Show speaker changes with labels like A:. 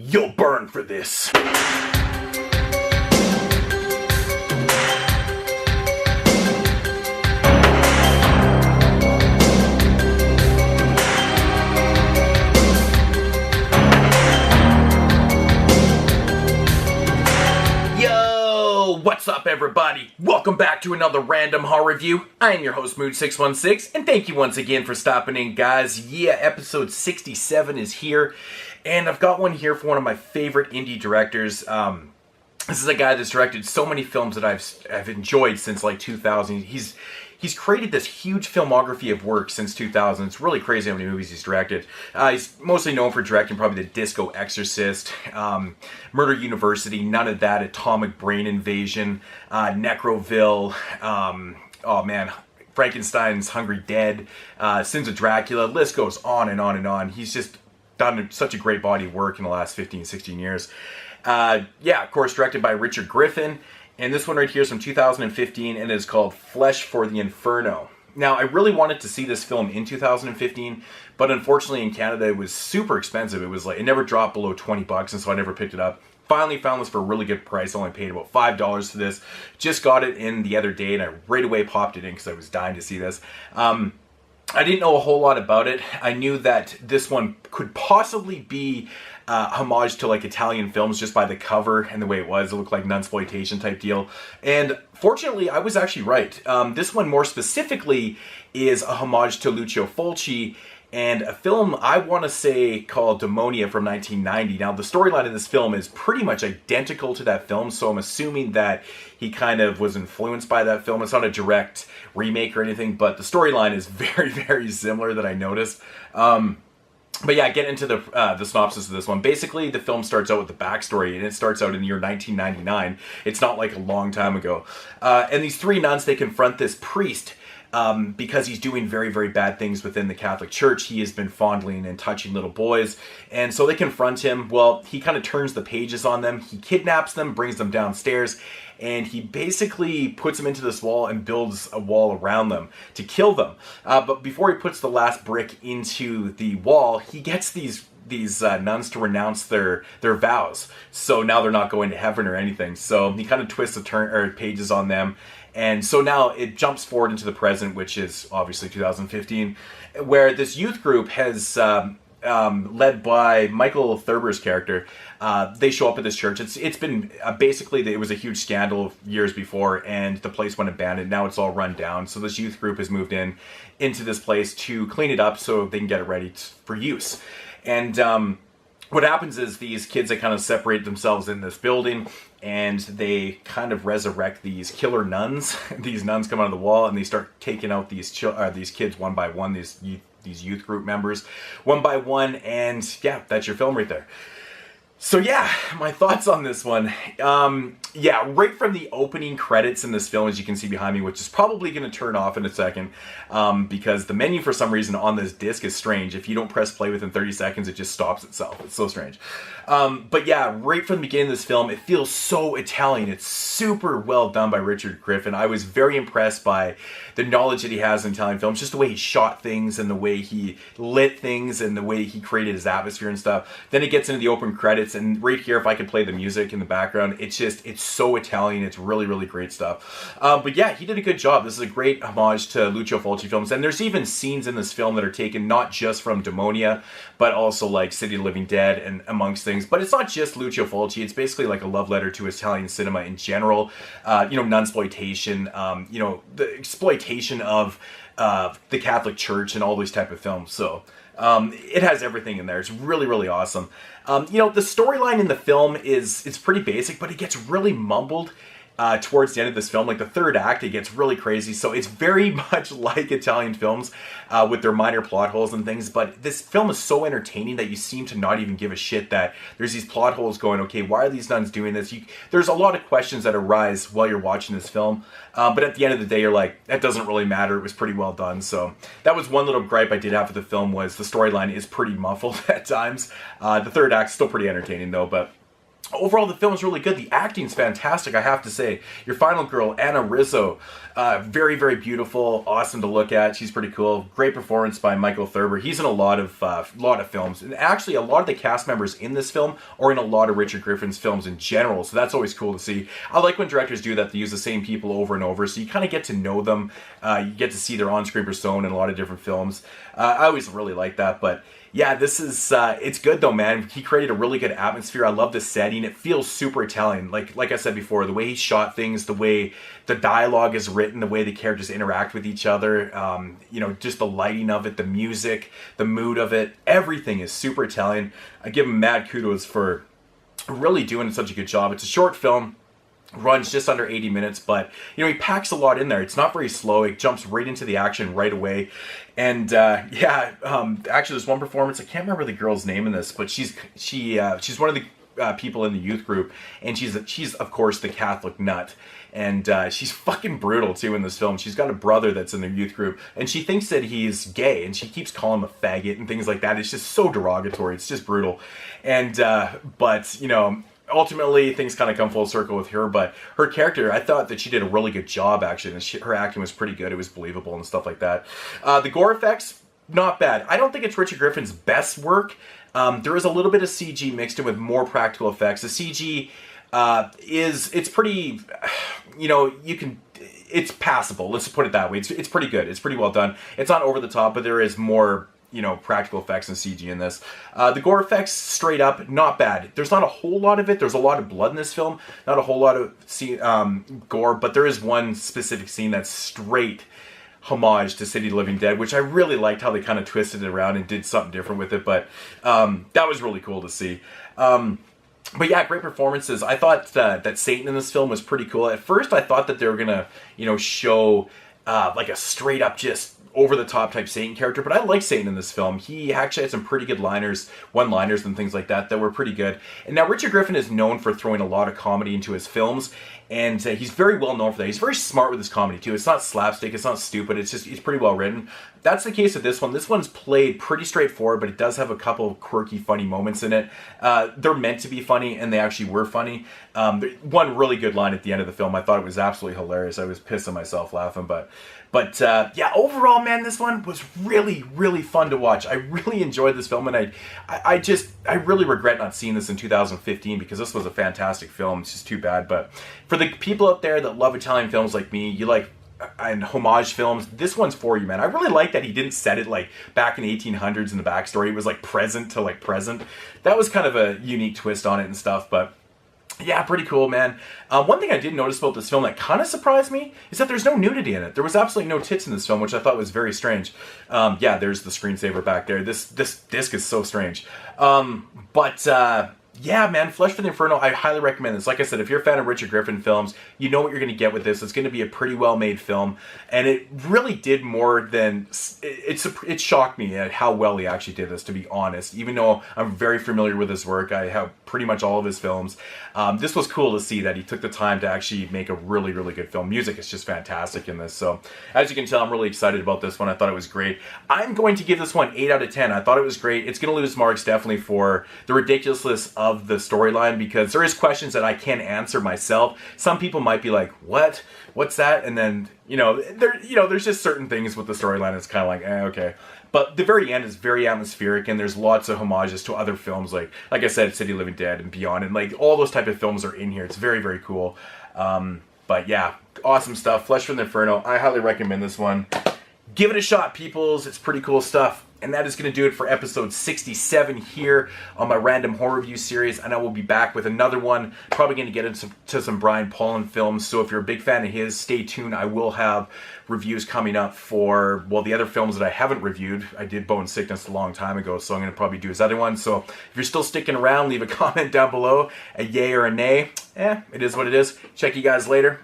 A: You'll burn for this. What's up, everybody? Welcome back to another random horror review. I am your host, Mood616, and thank you once again for stopping in, guys. Yeah, episode 67 is here, and I've got one here for one of my favorite indie directors. This is a guy that's directed so many films that I've enjoyed since like 2000. He's created this huge filmography of work since 2000. It's really crazy how many movies he's directed. He's mostly known for directing probably The Disco Exorcist, Murder University, None of That, Atomic Brain Invasion, Necroville, Frankenstein's Hungry Dead, Sins of Dracula. List goes on and on and on. He's just done such a great body of work in the last 15, 16 years. Of course, directed by Richard Griffin. And this one right here is from 2015 and is called Flesh for the Inferno. Now, I really wanted to see this film in 2015, but unfortunately in Canada it was super expensive. It never dropped below 20 bucks, and so I never picked it up. Finally found this for a really good price. I only paid about $5 for this. Just got it in the other day and I right away popped it in because I was dying to see this. I didn't know a whole lot about it. I knew that this one could possibly be homage to like Italian films just by the cover and the way it was. It looked like nunsploitation type deal. And fortunately, I was actually right. This one more specifically is a homage to Lucio Fulci and a film I want to say called Demonia from 1990. Now, the storyline of this film is pretty much identical to that film, so I'm assuming that he kind of was influenced by that film. It's not a direct remake or anything, but the storyline is very, very similar that I noticed. But yeah, get into the synopsis of this one. Basically, the film starts out with the backstory, and it starts out in the year 1999. It's not like a long time ago. And these three nuns, they confront this priest because he's doing very, very bad things within the Catholic Church. He has been fondling and touching little boys. And so they confront him. Well, he kind of turns the pages on them. He kidnaps them, brings them downstairs, and he basically puts them into this wall and builds a wall around them to kill them. But before he puts the last brick into the wall, he gets these nuns to renounce their vows. So now they're not going to heaven or anything. So he kind of twists the pages on them. And so now it jumps forward into the present, which is obviously 2015, where this youth group has, led by Michael Thurber's character, they show up at this church. It's been basically, it was a huge scandal years before, and the place went abandoned. Now it's all run down. So this youth group has moved into this place to clean it up so they can get it ready for use. And what happens is these kids, they kind of separate themselves in this building, and they kind of resurrect these killer nuns. These nuns come out of the wall, and they start taking out these kids one by one, these youth group members, one by one, and yeah, that's your film right there. So yeah, my thoughts on this one. Right from the opening credits in this film, as you can see behind me, which is probably going to turn off in a second, because the menu for some reason on this disc is strange. If you don't press play within 30 seconds, it just stops itself. It's so strange. But yeah, right from the beginning of this film, it feels so Italian. It's super well done by Richard Griffin. I was very impressed by the knowledge that he has in Italian films, just the way he shot things and the way he lit things and the way he created his atmosphere and stuff. Then it gets into the open credits, and right here, if I could play the music in the background, it's so Italian. It's really, really great stuff. But yeah, he did a good job. This is a great homage to Lucio Fulci films, and there's even scenes in this film that are taken not just from Demonia, but also like City of the Living Dead and amongst things. But it's not just Lucio Fulci. It's basically like a love letter to Italian cinema in general. Nunsploitation, the exploitation of the Catholic Church and all these type of films. So it has everything in there. It's really, really awesome. The storyline in the film it's pretty basic, but it gets really mumbled towards the end of this film. Like the third act, it gets really crazy. So it's very much like Italian films with their minor plot holes and things. But this film is so entertaining that you seem to not even give a shit that there's these plot holes going, okay, why are these nuns doing this? There's a lot of questions that arise while you're watching this film. But at the end of the day, you're like, that doesn't really matter. It was pretty well done. So that was one little gripe I did have with the film, was the storyline is pretty muffled at times. The third act's still pretty entertaining though, but overall, the film is really good. The acting's fantastic, I have to say. Your final girl, Anna Rizzo, very, very beautiful, awesome to look at. She's pretty cool. Great performance by Michael Thurber. He's in a lot of films, and actually, a lot of the cast members in this film are in a lot of Richard Griffin's films in general. So that's always cool to see. I like when directors do that. They use the same people over and over, so you kind of get to know them. You get to see their on-screen persona in a lot of different films. I always really like that, but. Yeah, this is, it's good though, man. He created a really good atmosphere. I love the setting. It feels super Italian. Like I said before, the way he shot things, the way the dialogue is written, the way the characters interact with each other, you know, just the lighting of it, the music, the mood of it, everything is super Italian. I give him mad kudos for really doing such a good job. It's a short film. Runs just under 80 minutes, but you know, he packs a lot in there. It's not very slow. It jumps right into the action right away. And actually there's one performance, I can't remember the girl's name in this, but she's one of the people in the youth group, and she's of course the Catholic nut. And she's fucking brutal too in this film. She's got a brother that's in the youth group, and she thinks that he's gay, and she keeps calling him a faggot and things like that. It's just so derogatory. It's just brutal. And but you know, ultimately things kind of come full circle with her, but her character, I thought that she did a really good job actually, and her acting was pretty good. It was believable and stuff like that. The gore effects, not bad. I don't think it's Richard Griffin's best work. There is a little bit of CG mixed in with more practical effects. The CG it's pretty, you know, it's passable, let's put it that way. It's pretty good. It's pretty well done. It's not over the top, but there is more, you know, practical effects and CG in this. The gore effects, straight up, not bad. There's not a whole lot of it. There's a lot of blood in this film. Not a whole lot of gore, but there is one specific scene that's straight homage to City of the Living Dead, which I really liked how they kind of twisted it around and did something different with it, but that was really cool to see. But yeah, great performances. I thought that Satan in this film was pretty cool. At first, I thought that they were gonna, you know, show like a straight up just over-the-top type Satan character, but I like Satan in this film. He actually had some pretty good one-liners and things like that were pretty good. And now Richard Griffin is known for throwing a lot of comedy into his films, and he's very well known for that. He's very smart with his comedy too. It's not slapstick, it's not stupid, it's just, he's pretty well written. That's the case with this one. This one's played pretty straightforward, but it does have a couple of quirky, funny moments in it. They're meant to be funny, and they actually were funny. One really good line at the end of the film, I thought it was absolutely hilarious. I was pissing myself laughing, but yeah, overall, man, this one was really, really fun to watch. I really enjoyed this film, and I really regret not seeing this in 2015, because this was a fantastic film. It's just too bad. But for the people out there that love Italian films like me, you like and homage films, this one's for you, man. I really like that he didn't set it like back in the 1800s in the backstory. It was like present to like present. That was kind of a unique twist on it and stuff, but yeah, pretty cool, man. One thing I did notice about this film that kind of surprised me is that there's no nudity in it. There was absolutely no tits in this film, which I thought was very strange. Yeah, there's the screensaver back there. This disc is so strange. Yeah, man, Flesh for the Inferno, I highly recommend this. Like I said, if you're a fan of Richard Griffin films, you know what you're going to get with this. It's going to be a pretty well-made film, and it really did more than... It shocked me at how well he actually did this, to be honest. Even though I'm very familiar with his work, I have pretty much all of his films. This was cool to see that he took the time to actually make a really, really good film. Music is just fantastic in this, so as you can tell, I'm really excited about this one. I thought it was great. I'm going to give this one 8 out of 10. I thought it was great. It's going to lose marks definitely for the ridiculousness of the storyline, because there is questions that I can't answer myself. Some people might be like, what's that? And then, there's just certain things with the storyline that's kind of like, okay. But the very end is very atmospheric, and there's lots of homages to other films, like I said, City of the Living Dead and beyond, and like all those type of films are in here. It's very, very cool. But yeah, awesome stuff. Flesh from the Inferno. I highly recommend this one. Give it a shot, peoples. It's pretty cool stuff. And that is going to do it for episode 67 here on my random horror review series. And I will be back with another one. Probably going to get into some Brian Paullin films. So if you're a big fan of his, stay tuned. I will have reviews coming up for, well, the other films that I haven't reviewed. I did Bone Sickness a long time ago, so I'm going to probably do his other one. So if you're still sticking around, leave a comment down below. A yay or a nay. It is what it is. Check you guys later.